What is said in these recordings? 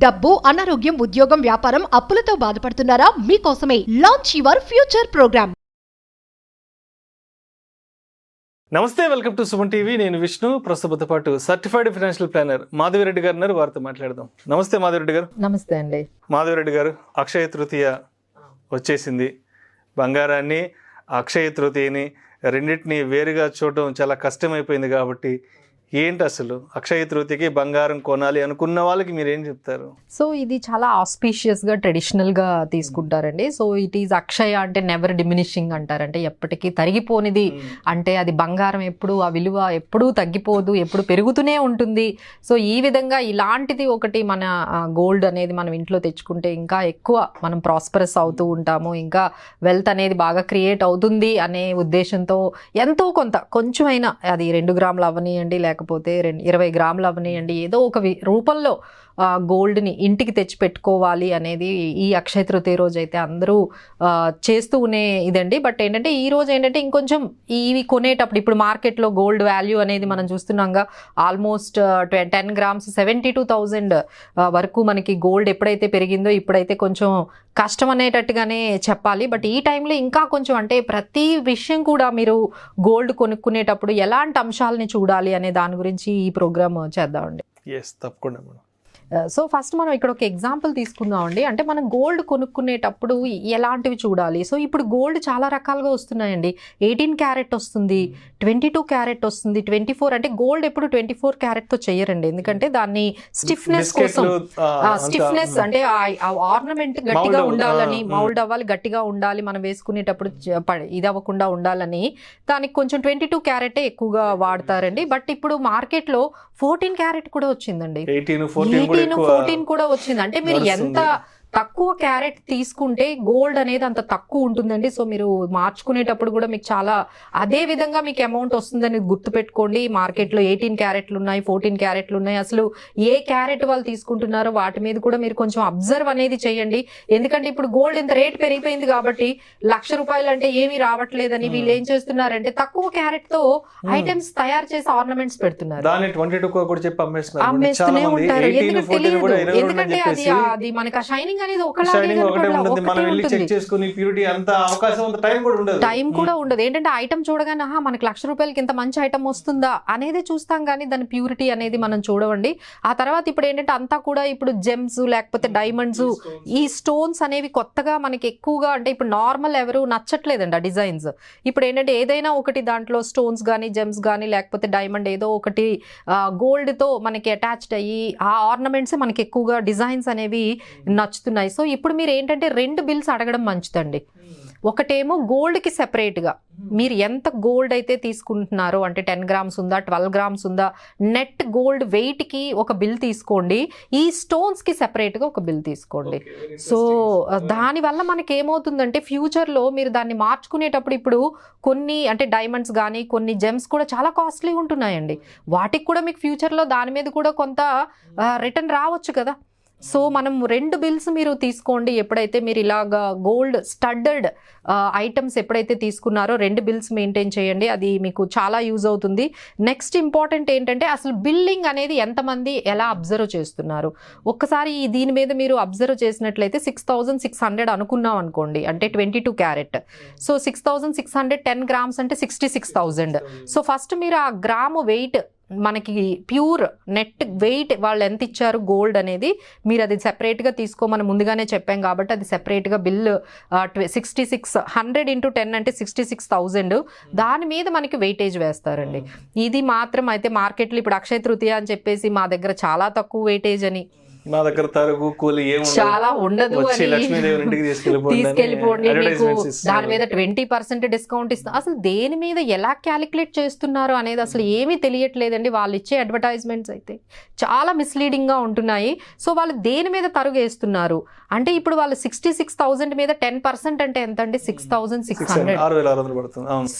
డబ్బు, అనారోగ్యం, ఉద్యోగం, వ్యాపారం, అప్పులతో బాధపడుతున్నారా? మీకోసమే లాంచ్ యువర్ ఫ్యూచర్ ప్రోగ్రామ్. నమస్తే, వెల్కమ్ టు సుమన్ టీవీ. నేను విష్ణు. ప్రస్తుతంతో పాటు సర్టిఫైడ్ ఫైనాన్షియల్ ప్లానర్ మాధవిరెడ్డి గారు ఉన్నారు. వారితో మాట్లాడదాం. నమస్తే మాధవిరెడ్డి గారు. నమస్తే అండి. మాధవిరెడ్డి గారు, అక్షయ తృతీయ వచ్చేసింది. బంగారాన్ని, అక్షయ తృతీయని రెండింటిని వేరుగా చూడడం చాలా కష్టమైపోయింది. కాబట్టి ఏంటి అసలు అక్షయ తృతీయకి బంగారం కొనాలి అనుకున్న వాళ్ళకి మీరు ఏం చెప్తారు? సో ఇది చాలా ఆస్పీషియస్గా ట్రెడిషనల్గా తీసుకుంటారండి. సో ఇట్ ఈజ్ అక్షయ అంటే నెవర్ డిమినిషింగ్ అంటారంటే ఎప్పటికీ తరిగిపోనిది. అంటే అది బంగారం ఎప్పుడు ఆ విలువ ఎప్పుడూ తగ్గిపోదు, ఎప్పుడు పెరుగుతూనే ఉంటుంది. సో ఈ విధంగా ఇలాంటిది ఒకటి మన గోల్డ్ అనేది మనం ఇంట్లో తెచ్చుకుంటే ఇంకా ఎక్కువ మనం ప్రాస్పరస్ అవుతూ ఉంటాము, ఇంకా వెల్త్ అనేది బాగా క్రియేట్ అవుతుంది అనే ఉద్దేశంతో ఎంతో కొంచెమైనా అది 2 గ్రాములు అవనియండి, లేకపోతే 20 గ్రాములు అవనియండి, ఏదో ఒక రూపంలో గోల్డ్ని ఇంటికి తెచ్చి పెట్టుకోవాలి అనేది ఈ అక్షయ తృతీయ రోజు అయితే అందరూ చేస్తూనే ఇదండి. బట్ ఏంటంటే ఈ రోజు ఏంటంటే ఇంకొంచెం ఇవి కొనేటప్పుడు ఇప్పుడు మార్కెట్లో గోల్డ్ వాల్యూ అనేది మనం చూస్తున్నాంగా ఆల్మోస్ట్ 10 గ్రామ్స్ 72,000 వరకు మనకి గోల్డ్ ఎప్పుడైతే పెరిగిందో ఇప్పుడైతే కొంచెం కష్టం అనేటట్టుగానే చెప్పాలి. బట్ ఈ టైంలో ఇంకా కొంచెం అంటే ప్రతి విషయం కూడా మీరు గోల్డ్ కొనుక్కునేటప్పుడు ఎలాంటి అంశాలని చూడాలి అనే దాని గురించి ఈ ప్రోగ్రామ్ చేద్దామండి. తప్పకుండా. సో ఫస్ట్ మనం ఇక్కడ ఒక ఎగ్జాంపుల్ తీసుకుందామండి. అంటే మనం గోల్డ్ కొనుక్కునేటప్పుడు ఎలాంటివి చూడాలి. సో ఇప్పుడు గోల్డ్ చాలా రకాలుగా వస్తున్నాయండి. 18 క్యారెట్ వస్తుంది, 22 క్యారెట్ వస్తుంది, 24 అంటే గోల్డ్ ఎప్పుడు 24 క్యారెట్తో చేయరండి. ఎందుకంటే దాన్ని స్టిఫ్నెస్ కోసం, స్టిఫ్నెస్ అంటే ఆర్నమెంట్ గట్టిగా ఉండాలని, మౌల్డ్ అవ్వాలి, గట్టిగా ఉండాలి, మనం వేసుకునేటప్పుడు ఇది అవ్వకుండా ఉండాలని దానికి కొంచెం 22 క్యారెటే ఎక్కువగా వాడతారండి. బట్ ఇప్పుడు మార్కెట్లో 14 క్యారెట్ కూడా వచ్చిందండి, 14 కూడా వచ్చింది. అంటే మీరు ఎంత తక్కువ క్యారెట్ తీసుకుంటే గోల్డ్ అనేది అంత తక్కువ ఉంటుందండి. సో మీరు మార్చుకునేటప్పుడు కూడా మీకు చాలా అదే విధంగా మీకు అమౌంట్ వస్తుందని గుర్తుపెట్టుకోండి. మార్కెట్లో 18 క్యారెట్లు ఉన్నాయి, 14 క్యారెట్లు ఉన్నాయి. అసలు ఏ క్యారెట్ వాళ్ళు తీసుకుంటున్నారో వాటి మీద కూడా మీరు కొంచెం అబ్జర్వ్ అనేది చేయండి. ఎందుకంటే ఇప్పుడు గోల్డ్ ఇంత రేట్ పెరిగిపోయింది కాబట్టి ₹1,00,000 అంటే ఏమీ రావట్లేదని వీళ్ళు ఏం చేస్తున్నారంటే తక్కువ క్యారెట్ తో ఐటమ్స్ తయారు చేసి ఆర్నమెంట్స్ పెడుతున్నారు, అమ్మేస్తూనే ఉంటారు. ఎందుకంటే తెలియదు, ఎందుకంటే అది మనకి ఆ షైనింగ్ అనేది టైం కూడా ఉండదు. ఏంటంటే ఐటమ్ చూడగానే మనకి ₹1,00,000 ఇంత మంచి ఐటమ్ వస్తుందా అనేది చూస్తాం, కానీ దాని ప్యూరిటీ అనేది మనం చూడవండి. ఆ తర్వాత ఇప్పుడు ఏంటంటే అంతా కూడా ఇప్పుడు జెమ్స్ లేకపోతే డైమండ్స్, ఈ స్టోన్స్ అనేవి కొత్తగా మనకి ఎక్కువగా అంటే ఇప్పుడు నార్మల్ ఎవరు నచ్చట్లేదండి ఆ డిజైన్స్. ఇప్పుడు ఏంటంటే ఏదైనా ఒకటి దాంట్లో స్టోన్స్ కానీ జెమ్స్ కానీ లేకపోతే డైమండ్ ఏదో ఒకటి గోల్డ్ తో మనకి అటాచ్డ్ అయ్యి ఆ ఆర్నమెంట్స్ మనకి ఎక్కువగా డిజైన్స్ అనేవి నచ్చుతున్నాయి. సో ఇప్పుడు మీరు ఏంటంటే 2 బిల్స్ అడగడం మంచిదండి. ఒకటేమో గోల్డ్కి సెపరేట్గా మీరు ఎంత గోల్డ్ అయితే తీసుకుంటున్నారో, అంటే 10 గ్రామ్స్ ఉందా, 12 గ్రామ్స్ ఉందా, నెట్ గోల్డ్ వెయిట్కి ఒక బిల్ తీసుకోండి. ఈ స్టోన్స్కి సెపరేట్గా ఒక బిల్ తీసుకోండి. సో దానివల్ల మనకి ఏమవుతుందంటే ఫ్యూచర్లో మీరు దాన్ని మార్చుకునేటప్పుడు ఇప్పుడు కొన్ని అంటే డైమండ్స్ కానీ కొన్ని జెమ్స్ కూడా చాలా కాస్ట్లీ ఉంటున్నాయండి. వాటికి కూడా మీకు ఫ్యూచర్లో దాని మీద కూడా కొంత రిటర్న్ రావచ్చు కదా. సో మనం 2 బిల్స్ మీరు తీసుకోండి. ఎప్పుడైతే మీరు ఇలాగా గోల్డ్ స్టడ్డెడ్ ఐటమ్స్ ఎప్పుడైతే తీసుకున్నారో 2 బిల్స్ మెయింటైన్ చేయండి, అది మీకు చాలా యూజ్ అవుతుంది. నెక్స్ట్ ఇంపార్టెంట్ ఏంటంటే అసలు బిల్లింగ్ అనేది ఎంతమంది ఎలా అబ్జర్వ్ చేస్తున్నారు. ఒక్కసారి దీని మీద మీరు అబ్జర్వ్ చేసినట్లయితే 6,600 అనుకున్నాం అనుకోండి, అంటే 22 క్యారెట్. సో 6,600 10 గ్రామ్స్ అంటే 66,000. సో ఫస్ట్ మీరు ఆ గ్రాము వెయిట్ మనకి ప్యూర్ నెట్ వెయిట్ వాళ్ళు ఎంత ఇచ్చారు గోల్డ్ అనేది మీరు అది సెపరేట్గా తీసుకోమని ముందుగానే చెప్పాం కాబట్టి అది సెపరేట్గా బిల్ 6600 × 10 అంటే 66,000. దాని మీద మనకి వెయిటేజ్ వేస్తారండి. ఇది మాత్రం అయితే మార్కెట్లో ఇప్పుడు అక్షయ తృతీయ అని చెప్పేసి మా దగ్గర చాలా తక్కువ వెయిటేజ్ అని, మా దగ్గర తరుగు కూలి చాలా ఉండదు తీసుకెళ్ళిపోండి, మీకు దాని మీద 20% డిస్కౌంట్ ఇస్తాం. అసలు దేని మీద ఎలా క్యాలిక్యులేట్ చేస్తున్నారు అనేది అసలు ఏమీ తెలియట్లేదండి. వాళ్ళు ఇచ్చే అడ్వర్టైజ్మెంట్స్ అయితే చాలా మిస్లీడింగ్ గా ఉంటున్నాయి. సో వాళ్ళు దేని మీద తరుగు వేస్తున్నారు అంటే ఇప్పుడు వాళ్ళు 66,000 మీద 10% అంటే ఎంత అండి, 6,600.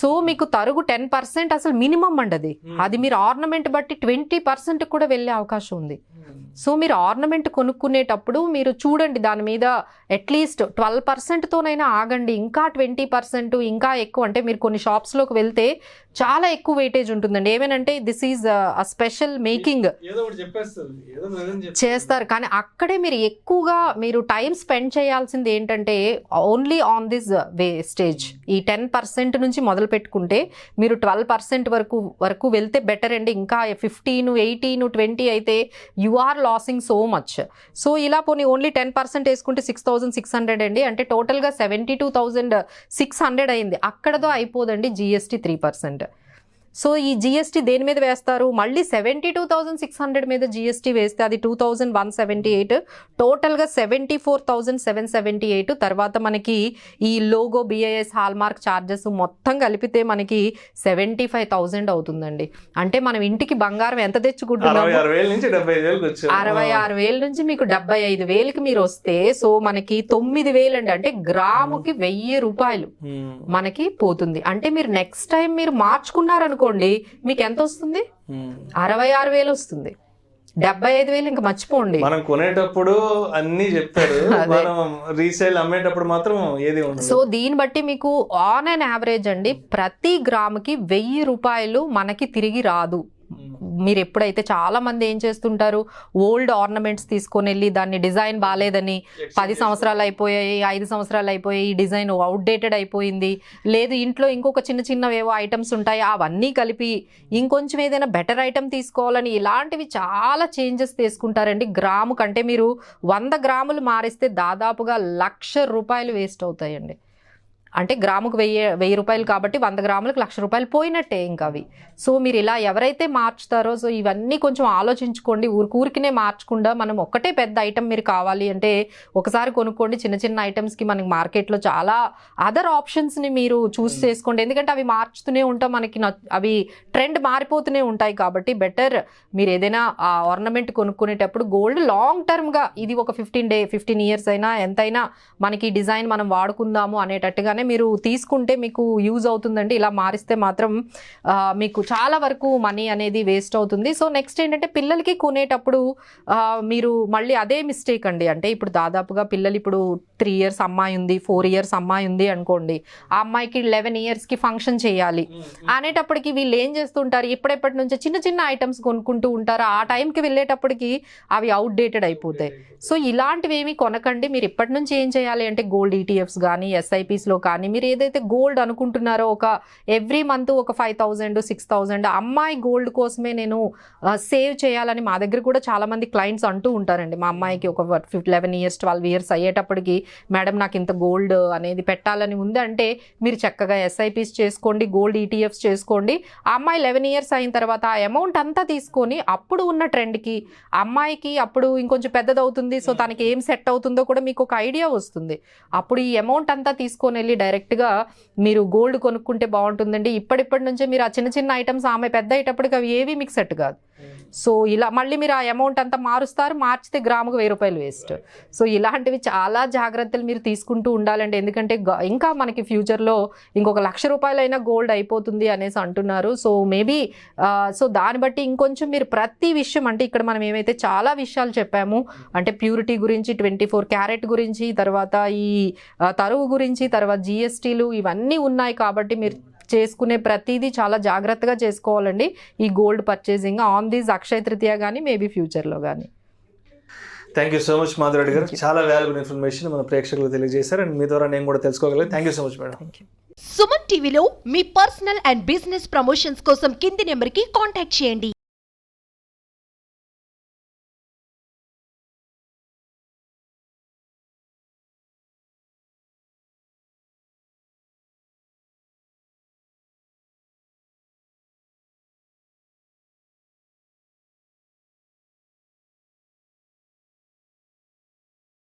సో మీకు తరుగు 10% అసలు మినిమం అండి. అది మీరు ఆర్నమెంట్ బట్టి 20% కూడా వెళ్ళే అవకాశం ఉంది. సో మీరు ఆర్నమెంట్ కొనుక్కునేటప్పుడు మీరు చూడండి దాని మీద అట్లీస్ట్ 12%తోనైనా ఆగండి. ఇంకా 20% ఇంకా ఎక్కువ అంటే మీరు కొన్ని షాప్స్లోకి వెళ్తే చాలా ఎక్కువ వెయిటేజ్ ఉంటుందండి. ఏమేనంటే this is a special making చేస్తారు, కానీ అక్కడే మీరు ఎక్కువగా మీరు టైం స్పెండ్ చేయాల్సింది ఏంటంటే ఓన్లీ ఆన్ దిస్ వేస్టేజ్. ఈ 10% నుంచి మొదలు పెట్టుకుంటే మీరు 12% వరకు వెళ్తే బెటర్ అండి. ఇంకా 15, 18, 20 అయితే you are losing so much. So ఇలా పోనీ ఓన్లీ 10% వేసుకుంటే 6,600 అండి, అంటే టోటల్గా 72,600 అయింది. అక్కడతో అయిపోదండి GST 3%. సో ఈ జిఎస్టీ దేని మీద వేస్తారు, మళ్ళీ 72,600 మీద జిఎస్టీ వేస్తే అది 2,178, టోటల్గా 74,778. తర్వాత మనకి ఈ లోగో, BIS, హాల్మార్క్ ఛార్జెస్ మొత్తం కలిపితే మనకి 75,000 అవుతుందండి. అంటే మనం ఇంటికి బంగారం ఎంత తెచ్చుకుంటున్నాము, 66,000 నుంచి మీకు 75,000కి మీరు వస్తే సో మనకి 9,000 అండి, అంటే గ్రాముకి 1,000 రూపాయలు మనకి పోతుంది. అంటే మీరు నెక్స్ట్ టైం మీరు మార్చుకున్నారనుకోండి మీకు ఎంత వస్తుంది, 66,000 వస్తుంది. 75,000 ఇంకా మర్చిపోండి. మనం కొనేటప్పుడు అన్ని చెప్తారు, మనం రీసేల్ అమ్మేటప్పుడు మాత్రం ఏది ఉండదు. సో దీన్ని బట్టి మీకు ఆన్ అండ్ యావరేజ్ అండి ప్రతి గ్రాముకి 1,000 రూపాయలు మనకి తిరిగి రాదు. మీరు ఎప్పుడైతే చాలా మంది ఏం చేస్తుంటారు, ఓల్డ్ ఆర్నమెంట్స్ తీసుకొని వెళ్ళి దాన్ని డిజైన్ బాగాలేదని 10 సంవత్సరాలు అయిపోయాయి, 5 సంవత్సరాలు అయిపోయాయి, ఈ డిజైన్ అవుట్డేటెడ్ అయిపోయింది, లేదు ఇంట్లో ఇంకొక చిన్నవేవో ఐటమ్స్ ఉంటాయి అవన్నీ కలిపి ఇంకొంచెం ఏదైనా బెటర్ ఐటమ్ తీసుకోవాలని ఇలాంటివి చాలా చేంజెస్ తీసుకుంటారండి. గ్రాము కంటే మీరు 100 గ్రాములు మారిస్తే దాదాపుగా 1,00,000 రూపాయలు వేస్ట్ అవుతాయండి. అంటే గ్రాముకు 1,000 రూపాయలు కాబట్టి 100 గ్రాములకు 1,00,000 రూపాయలు పోయినట్టే ఇంకా అవి. సో మీరు ఇలా ఎవరైతే మార్చుతారో సో ఇవన్నీ కొంచెం ఆలోచించుకోండి. ఊరికినే మార్చకుండా మనం ఒక్కటే పెద్ద ఐటమ్ మీరు కావాలి అంటే ఒకసారి కొనుక్కోండి. చిన్న ఐటమ్స్కి మనకి మార్కెట్లో చాలా అదర్ ఆప్షన్స్ని మీరు చూస్ చేసుకోండి. ఎందుకంటే అవి మార్చుతూనే ఉంటాం, మనకి అవి ట్రెండ్ మారిపోతూనే ఉంటాయి. కాబట్టి బెటర్ మీరు ఏదైనా ఆ ఆర్నమెంట్ కొనుక్కునేటప్పుడు గోల్డ్ లాంగ్ టర్మ్గా ఇది ఒక 15 ఇయర్స్ అయినా ఎంతైనా మనకి డిజైన్ మనం వాడుకుందాము అనేటట్టుగానే మీరు తీసుకుంటే మీకు యూజ్ అవుతుందండి. ఇలా మారిస్తే మాత్రం మీకు చాలా వరకు మనీ అనేది వేస్ట్ అవుతుంది. సో నెక్స్ట్ ఏంటంటే పిల్లలకి కొనేటప్పుడు మీరు మళ్ళీ అదే మిస్టేక్ అండి. అంటే ఇప్పుడు దాదాపుగా పిల్లలు ఇప్పుడు 3 ఇయర్స్ అమ్మాయి ఉంది, 4 ఇయర్స్ అమ్మాయి ఉంది అనుకోండి, ఆ అమ్మాయికి 11 ఇయర్స్కి ఫంక్షన్ చేయాలి అనేటప్పటికి వీళ్ళు ఏం చేస్తుంటారు, ఇప్పటి నుంచే చిన్న ఐటమ్స్ కొనుక్కుంటూ ఉంటారు. ఆ టైంకి వెళ్ళేటప్పటికి అవి అవుట్డేటెడ్ అయిపోతాయి. సో ఇలాంటివి ఏమి కొనకండి. మీరు ఇప్పటి నుంచి ఏం చేయాలి అంటే గోల్డ్ ETFs కానీ SIPsలో కానీ మీరు ఏదైతే గోల్డ్ అనుకుంటున్నారో ఒక ఎవ్రీ మంత్ ఒక 5,000, 6,000 అమ్మాయి గోల్డ్ కోసమే నేను సేవ్ చేయాలని మా దగ్గర కూడా చాలా మంది క్లయింట్స్ అంటూ ఉంటారండి. మా అమ్మాయికి ఒక 11 ఇయర్స్ 12 ఇయర్స్ అయ్యేటప్పటికి మేడం నాకు ఇంత గోల్డ్ అనేది పెట్టాలని ఉంది అంటే మీరు చక్కగా SIPs చేసుకోండి, గోల్డ్ ETFs చేసుకోండి. ఆ అమ్మాయి 11 ఇయర్స్ అయిన తర్వాత ఆ అమౌంట్ అంతా తీసుకొని అప్పుడు ఉన్న ట్రెండ్కి అమ్మాయికి అప్పుడు ఇంకొంచెం పెద్దదవుతుంది, సో తనకి ఏం సెట్ అవుతుందో కూడా మీకు ఒక ఐడియా వస్తుంది. అప్పుడు ఈ అమౌంట్ అంతా తీసుకొని వెళ్ళి డైరెక్ట్గా మీరు గోల్డ్ కొనుక్కుంటే బాగుంటుందండి. ఇప్పటి నుంచే మీరు ఆ చిన్న ఐటమ్స్ ఆమె పెద్ద అయ్యేటప్పటికి అవి ఏవి మీకు సెట్ కాదు. సో ఇలా మళ్ళీ మీరు ఆ అమౌంట్ అంతా మారుస్తారు, మార్చితే గ్రాముకు 1,000 రూపాయలు వేస్ట్. సో ఇలాంటివి చాలా జాగ్రత్తలు మీరు తీసుకుంటూ ఉండాలండి. ఎందుకంటే ఇంకా మనకి ఫ్యూచర్లో ఇంకొక 1,00,000 రూపాయలైనా గోల్డ్ అయిపోతుంది అనేసి అంటున్నారు. సో మేబీ సో దాన్ని బట్టి ఇంకొంచెం మీరు ప్రతి విషయం అంటే ఇక్కడ మనం ఏమైతే చాలా విషయాలు చెప్పాము అంటే ప్యూరిటీ గురించి, 24 క్యారెట్ గురించి, తర్వాత ఈ తరువు గురించి, తర్వాత GSTలు ఇవన్నీ ఉన్నాయి. కాబట్టి మీరు చేసుకునే ప్రతిదీ చాలా జాగ్రత్తగా చేసుకోవాలండి ఈ gold purchasing on this Akshaya Tritiya కానీ మేబీ ఫ్యూచర్లో కానీ. Thank you so much Madhu Reddy గారు, చాలా వాల్యుబుల్ ఇన్ఫర్మేషన్ మన ప్రేక్షకులకు తెలియజేశారు అండ్ మీ ద్వారా నేను కూడా తెలుసుకోగలిగాను. Thank you so much madam. Suman టీవీలో మీ పర్సనల్ అండ్ బిజినెస్ ప్రమోషన్స్ కోసం కింది నెంబర్కి కాంటాక్ట్ చేయండి.